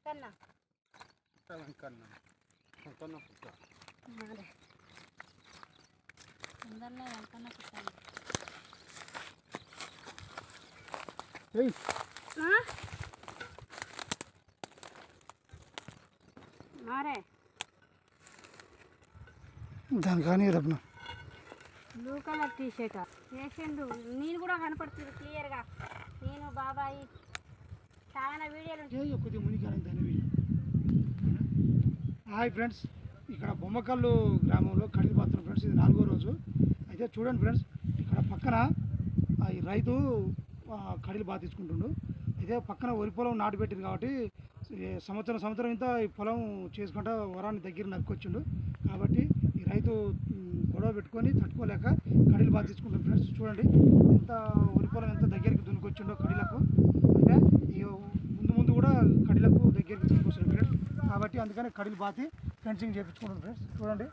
వెంకన్న వెంకన్న వెంకన్న పుట్ట అందరిలో వెంకన్న పుట్టాలి. మారే దాని కానీ రత్న బ్లూ కలర్ టీషర్ట్ వేసిండు. నేను కూడా కనపడుతుంది క్లియర్గా. నేను బాబాయి చాలా వీడియోలు కొద్దిగా మునికారం దాని. హాయ్ ఫ్రెండ్స్, ఇక్కడ బొమ్మకల్లు గ్రామంలో కడిగి పాత్ర ఫ్రెండ్స్. ఇది 4వ రోజు. అయితే చూడండి ఫ్రెండ్స్, ఇక్కడ పక్కన ఈ రైతు కడిలు బాగా తీసుకుంటుండు. అయితే పక్కన వరి పొలం నాటు పెట్టింది కాబట్టి సంవత్సరం ఇంత ఈ పొలం చేసుకుంటా వరాన్ని దగ్గర నరుకొచ్చిండు. కాబట్టి ఈ రైతు గొడవ పెట్టుకొని తట్టుకోలేక కడిలు బాగా తీసుకుంటాం ఫ్రెండ్స్. చూడండి ఎంత వరి పొలం ఎంత దగ్గరికి దున్నుకొచ్చిండో కడిలకు. అంటే ముందు కూడా కడిలకు దగ్గరికి దున్నుకొస్తుంది ఫ్రెండ్స్. కాబట్టి అందుకని కడిలు బాతి ఫెన్సింగ్ చేయించుకుంటాం ఫ్రెండ్స్. చూడండి.